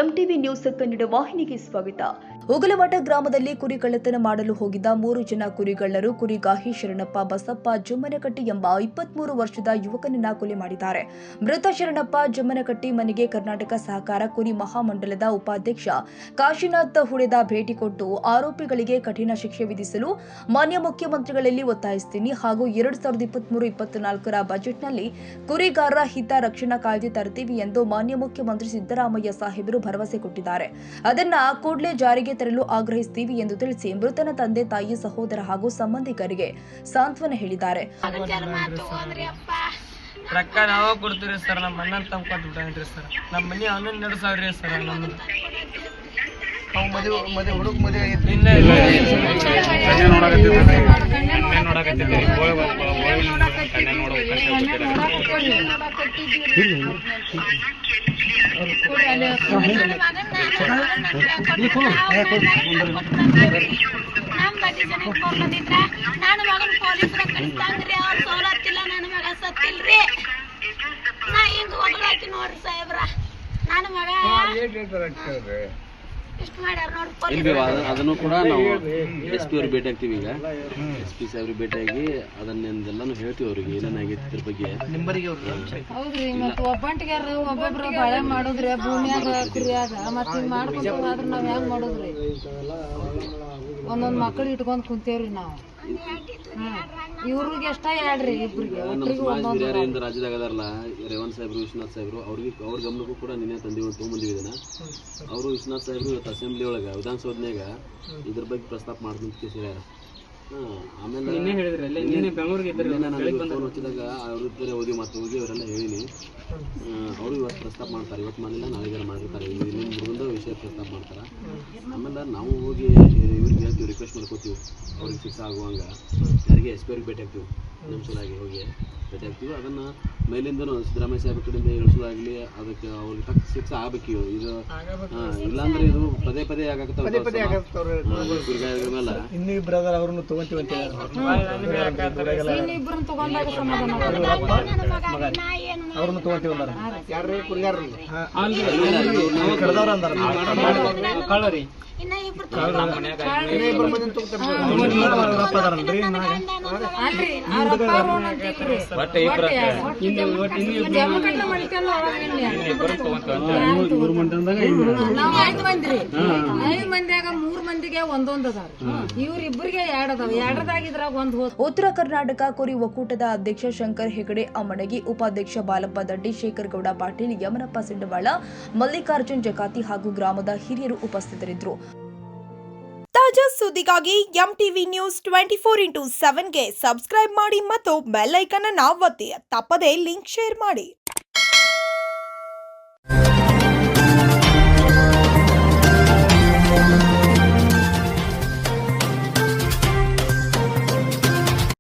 MTV news Kannada ವಾಹಿನಿಗೆ ಸ್ವಾಗತ. ಉಗಲವಾಟ ಗ್ರಾಮದಲ್ಲಿ ಕುರಿ ಕಳ್ಳತನ ಮಾಡಲು ಹೋಗಿದ್ದ 3 ಜನ ಕುರಿಗಳ್ಳರು ಕುರಿಗಾಹಿ ಶರಣಪ್ಪ ಬಸಪ್ಪ ಜಮ್ಮನಕಟ್ಟಿ ಎಂಬ 23 ವರ್ಷದ ಯುವಕನನ್ನ ಕೊಲೆ ಮಾಡಿದ್ದಾರೆ. ಮೃತ ಶರಣಪ್ಪ ಜಮ್ಮನಕಟ್ಟಿ ಮನೆಗೆ ಕರ್ನಾಟಕ ಸಹಕಾರ ಕುರಿ ಮಹಾಮಂಡಲದ ಉಪಾಧ್ಯಕ್ಷ ಕಾಶಿನಾಥ್ ಹುಡೆದ ಭೇಟಿ ಕೊಟ್ಟು ಆರೋಪಿಗಳಿಗೆ ಕಠಿಣ ಶಿಕ್ಷೆ ವಿಧಿಸಲು ಮಾನ್ಯ ಮುಖ್ಯಮಂತ್ರಿಗಳಲ್ಲಿ ಒತ್ತಾಯಿಸುತ್ತೀನಿ ಹಾಗೂ 2023-24ರ ಬಜೆಟ್ನಲ್ಲಿ ಕುರಿಗಾರರ ಹಿತ ರಕ್ಷಣಾ ಕಾಯ್ದೆ ತರುತ್ತೀವಿ ಎಂದು ಮಾನ್ಯ ಮುಖ್ಯಮಂತ್ರಿ ಸಿದ್ದರಾಮಯ್ಯ ಸಾಹೇಬರು ಭರವಸೆ ಕೊಟ್ಟಿದ್ದಾರೆ. ಅದನ್ನ ಕೂಡಲೇ ಜಾರಿಗೆ ತರಲು ಆಗ್ರಹಿಸುತ್ತೀವಿ ಎಂದು ತಿಳಿಸಿ ಮೃತನ ತಂದೆ ತಾಯಿ ಸಹೋದರ ಹಾಗೂ ಸಂಬಂಧಿಕರಿಗೆ ಸಾಂತ್ವನ ಹೇಳಿದ್ದಾರೆ. ರೊಕ್ಕ ನಾವ ಕೊಡ್ತೀರಿ ಸರ್, ನಮ್ಮ ಅಣ್ಣ ತಂದ್ಕೊಟ್ಟು ಬಿಟ್ಟಾನ್ರಿ ಸರ್. ನಮ್ಮ ಮನೆ ಅವನನ್ನ ನಡೆಸಾವ್ರಿ ಸರ್. ನಮ್ದು ನಾನು ಮಗನ ಪೊಲೀಸರ ಕಳಿಸ್ತಂದ್ರಿ, ಅವ್ರ ಸೋಲತ್ತಿಲ್ಲ, ನನ್ನ ಮಗ ಸತ್ತಿಲ್ರಿ. ನಾ ಹಿಂಗ ಹೋಗ್ಲಾತಿ ನೋಡ್ರಿ ಸಾಹೇಬ್ರ, ನನ್ನ ಮಗ ಇಷ್ಟು ಮಾಡ್ಯಾರ ನೋಡ್ರಿ. ಅದನ್ನು ಕೂಡ ನಾವು SP ಅವ್ರಿಗೆ ಭೇಟಿ ಆಗ್ತೀವಿ. ಈಗ SP ಸಾಹೇಬ್ರಿಗೆ ಭೇಟಿಯಾಗಿ ಅದನ್ನೆಲ್ಲಾನು ಹೇಳ್ತೀವಿ ಅವ್ರಿಗೆ ಏನೇನಾಗೈತಿ ಇದ್ರ ಬಗ್ಗೆ. ಹೌದ್ರಿ, ಮತ್ತ ಒಬ್ಬಂಟಿಗಾರ ಒಬ್ಬೊಬ್ರು ಬಾಳೆ ಮಾಡುದ್ರಿ ಭೂಮಿಯಾಗ ಕುರಿಯಾಗ ಮತ್ತ ಹಿಂಗ್ ಮಾಡ್ಕೊಂತ ಹೋದ್ರ ನಾವ್ ಹೆಂಗ್ ಮಾಡುದ್ರಿ? ಒಂದೊಂದ್ ಮಕ್ಳು ಇಟ್ಕೊಂಡ್ ಕುಂತೇವ್ರಿ ನಾವು. ಇವ್ರಿಗೆ ಎಷ್ಟ ಹೇಳ್ರಿ ಇಬ್ರಿಗೆ ಹಿರಿಯರಿಂದ ರಾಜ್ಯದಾಗ ಅದಾರಲ್ಲ ರೇವಂತ್ ಸಾಹೇಬ್ರು, ವಿಶ್ವನಾಥ್ ಸಾಹೇಬ್ರು, ಅವ್ರ ಗಮನಕ್ಕೂ ಕೂಡ ನಿನ್ನೆ ತೊಗೊಂಬಂದಿವಿದನ. ಅವರು ವಿಶ್ವನಾಥ್ ಸಾಹೇಬ್ರು ಇವತ್ತು ಅಸೆಂಬ್ಲಿ ಒಳಗ ವಿಧಾನಸೌಧನ್ಯಾಗ ಇದ್ರ ಬಗ್ಗೆ ಪ್ರಸ್ತಾಪ ಮಾಡ್ಕೊಂತ ಕೇಸಿರ್ಯಾರ. ಆಮೇಲೆ ಫೋನ್ ಹಚ್ಚಿದಾಗ ಅವ್ರ ಇಬ್ಬರೇ ಹೋಗಿ ಅವರೆಲ್ಲ ಹೇಳಿನಿ. ಅವರು ಇವತ್ತು ಪ್ರಸ್ತಾಪ ಮಾಡ್ತಾರೆ, ಇವತ್ತು ಮಾಡಿಲ್ಲ ನಾಳೆಗಾರ ಮಾಡಿರ್ತಾರೆ. ನಿಮ್ಮ ಹುಡುಗಂದ ವಿಷಯ ಪ್ರಸ್ತಾಪ ಮಾಡ್ತಾರೆ. ಆಮೇಲೆ ನಾವು ಹೋಗಿ ಇವ್ರಿಗೆ ಹೇಳ್ತೀವಿ, ರಿಕ್ವೆಸ್ಟ್ ಮಾಡ್ಕೋತೀವಿ ಅವ್ರಿಗೆ ಫಿಕ್ಸ್ ಆಗುವಂಗ. ಯಾರಿಗೆ SP ಅವ್ರಿಗೆ ಭೇಟಿ ಆಗ್ತೀವಿ, ನಮ್ಮ ಸಲುವಾಗಿ ಹೋಗಿ ಭೇಟಿ ಆಗ್ತೀವಿ. ಅದನ್ನು ಮೇಲಿಂದನೂ ಸಿದ್ದರಾಮಯ್ಯ ಸಾಹೇಬ್ ಕಡೆಯಿಂದ ಇಳಿಸೋದಾಗ್ಲಿ ಅದಕ್ಕೆ ಅವ್ರಿಗೆ ತಕ್ಕ ಶಿಕ್ಷೆ ಆಗ್ಬೇಕು. ಇದು ಇಲ್ಲಾಂದ್ರೆ ಇದು ಪದೇ ಪದೇ ಆಗತ್ತಾವ ಮೇಲೆ. ಇನ್ನೂ ಬ್ರದರ್ ಅವ್ರನ್ನು ತಗೊಂತೀವಿ ಅಂತ ಅವ್ರನ್ನು ತಗೊಂತೀವಿ ಅಂದಾರ. ಯಾರ್ರೀ ಕುರಿಗಾರ್ರಿ ಕಡ್ದವ್ರ ಅಂದಾರ. ಕಳ್ಳರಿ ಉತ್ತರ ಕರ್ನಾಟಕ ಕುರಿ ಒಕ್ಕೂಟದ ಅಧ್ಯಕ್ಷ ಶಂಕರ್ ಹೆಗಡೆ ಅಮ್ಮಣಗಿ, ಉಪಾಧ್ಯಕ್ಷ ಬಾಲಪ್ಪ ದಡ್ಡಿ, ಶೇಖರ್ ಗೌಡ ಪಾಟೀಲ್, ಯಮನಪ್ಪ ಸಿಂಡವಾಳ, ಮಲ್ಲಿಕಾರ್ಜುನ್ ಜಕಾತಿ ಹಾಗೂ ಗ್ರಾಮದ ಹಿರಿಯರು ಉಪಸ್ಥಿತರಿದ್ದರು. ತಾಜಾ ಸುದ್ದಿಗಾಗಿ ಎಂಟಿವಿ ನ್ಯೂಸ್ 24x7ಗೆ ಸಬ್ಸ್ಕ್ರೈಬ್ ಮಾಡಿ ಮತ್ತು ಬೆಲ್ ಐಕಾನ್ ಅನ್ನು ಒತ್ತಿ. ತಪ್ಪದೇ ಲಿಂಕ್ ಶೇರ್ ಮಾಡಿ.